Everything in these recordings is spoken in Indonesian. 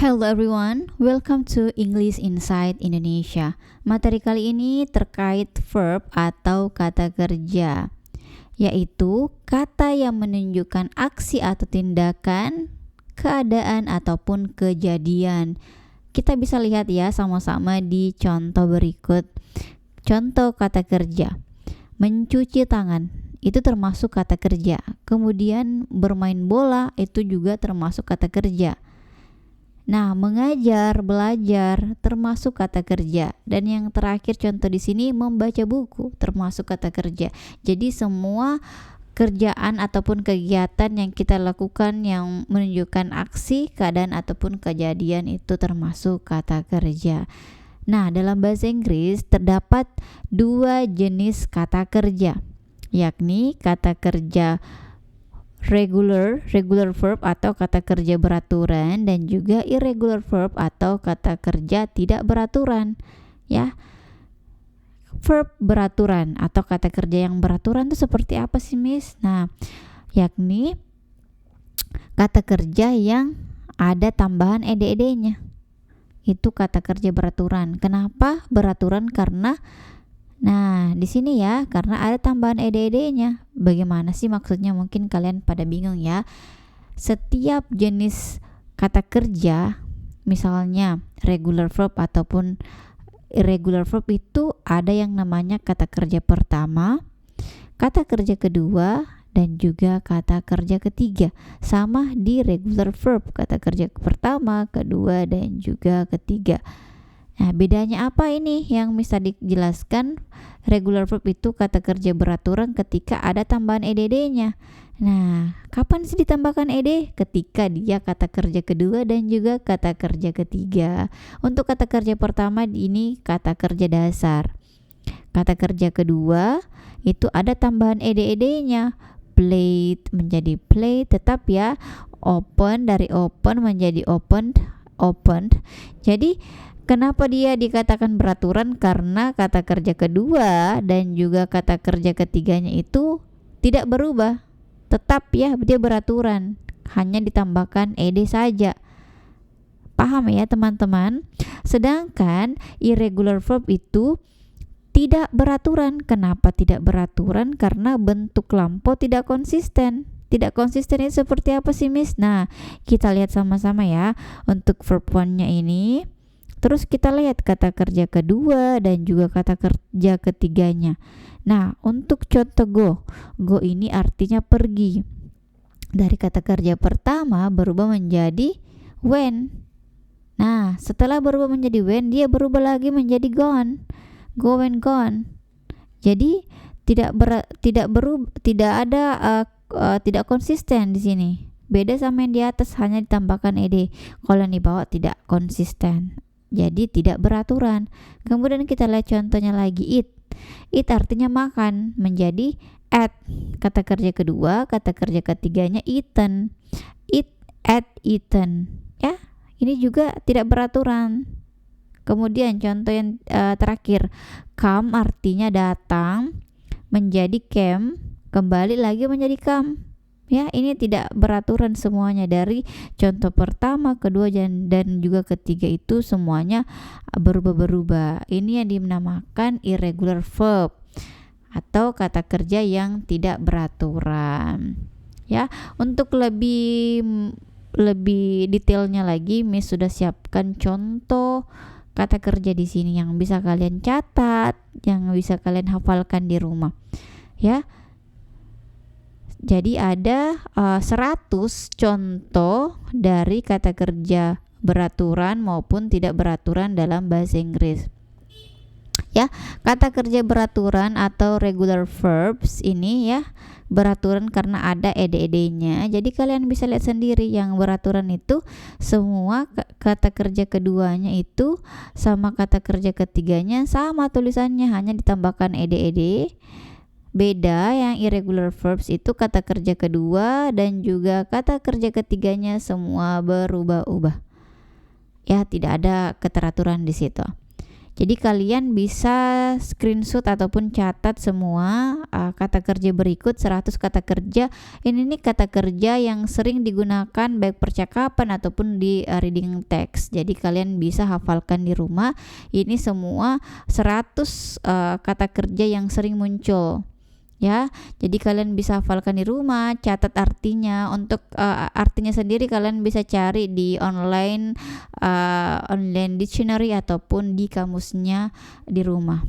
Hello everyone, welcome to English Inside Indonesia. Materi kali ini terkait verb atau kata kerja, yaitu kata yang menunjukkan aksi atau tindakan, keadaan ataupun kejadian. Kita bisa lihat ya sama-sama di contoh berikut. Contoh kata kerja, mencuci tangan, itu termasuk kata kerja. Kemudian bermain bola, itu juga termasuk kata kerja. Nah, mengajar, belajar termasuk kata kerja. Dan yang terakhir contoh di sini membaca buku termasuk kata kerja. Jadi semua kerjaan ataupun kegiatan yang kita lakukan yang menunjukkan aksi, keadaan ataupun kejadian itu termasuk kata kerja. Nah, dalam bahasa Inggris terdapat dua jenis kata kerja, yakni kata kerja regular verb atau kata kerja beraturan, dan juga irregular verb atau kata kerja tidak beraturan. Ya, verb beraturan atau kata kerja yang beraturan itu seperti apa sih, Miss? Nah, yakni kata kerja yang ada tambahan ed-nya. Itu kata kerja beraturan. Kenapa beraturan? Karena di sini ya, karena ada tambahan ed-nya. Bagaimana sih maksudnya? Mungkin kalian pada bingung ya. Setiap jenis kata kerja, misalnya regular verb ataupun irregular verb, itu ada yang namanya kata kerja pertama, kata kerja kedua, dan juga kata kerja ketiga. Sama di regular verb, kata kerja pertama, kedua, dan juga ketiga. Nah, bedanya apa ini yang bisa dijelaskan? Regular verb itu kata kerja beraturan ketika ada tambahan ed-nya. Nah, kapan sih ditambahkan ed? Ketika dia kata kerja kedua dan juga kata kerja ketiga. Untuk kata kerja pertama ini kata kerja dasar. Kata kerja kedua itu ada tambahan ed-nya. Plate menjadi plate, tetap ya. Open dari open menjadi opened. Jadi kenapa dia dikatakan beraturan? Karena kata kerja kedua dan juga kata kerja ketiganya itu tidak berubah. Tetap ya, dia beraturan. Hanya ditambahkan ed saja. Paham ya teman-teman? Sedangkan irregular verb itu tidak beraturan. Kenapa tidak beraturan? Karena bentuk lampau tidak konsisten. Tidak konsisten itu seperti apa sih, Miss? Nah, kita lihat sama-sama ya. Untuk verb one-nya ini, terus kita lihat kata kerja kedua dan juga kata kerja ketiganya. Nah, untuk contoh go ini artinya pergi. Dari kata kerja pertama berubah menjadi went. Nah, setelah berubah menjadi went, dia berubah lagi menjadi gone. Go and gone. Jadi tidak konsisten di sini. Beda sama yang di atas, hanya ditambahkan ed. Kalau yang di bawah tidak konsisten. Jadi tidak beraturan. Kemudian kita lihat contohnya lagi, eat. Eat artinya makan, menjadi ate. Kata kerja kedua, kata kerja ketiganya eaten. Eat, ate, eaten. Ya, ini juga tidak beraturan. Kemudian contoh yang terakhir, come artinya datang, menjadi came, kembali lagi menjadi come. Ya, ini tidak beraturan semuanya. Dari contoh pertama, kedua, dan juga ketiga itu semuanya berubah-berubah. Ini yang dinamakan irregular verb atau kata kerja yang tidak beraturan. Ya, untuk lebih detailnya lagi, Miss sudah siapkan contoh kata kerja di sini yang bisa kalian catat, yang bisa kalian hafalkan di rumah. Ya. Jadi ada 100 contoh dari kata kerja beraturan maupun tidak beraturan dalam bahasa Inggris. Ya, kata kerja beraturan atau regular verbs ini ya beraturan karena ada ed-nya. Jadi kalian bisa lihat sendiri, yang beraturan itu semua kata kerja keduanya itu sama kata kerja ketiganya sama tulisannya, hanya ditambahkan ed. Beda yang irregular verbs itu kata kerja kedua dan juga kata kerja ketiganya semua berubah-ubah. Ya, tidak ada keteraturan di situ. Jadi kalian bisa screenshot ataupun catat semua kata kerja berikut 100 kata kerja. Ini nih kata kerja yang sering digunakan baik percakapan ataupun di reading text. Jadi kalian bisa hafalkan di rumah. Ini semua 100 kata kerja yang sering muncul. Ya, jadi kalian bisa hafalkan di rumah, catat artinya. Untuk artinya sendiri kalian bisa cari di online dictionary ataupun di kamusnya di rumah.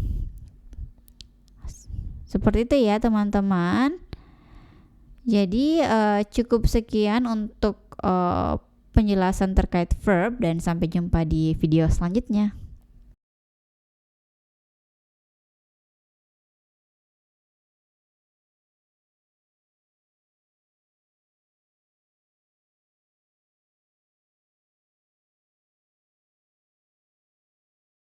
Seperti itu ya teman-teman. Jadi cukup sekian untuk penjelasan terkait verb, dan sampai jumpa di video selanjutnya.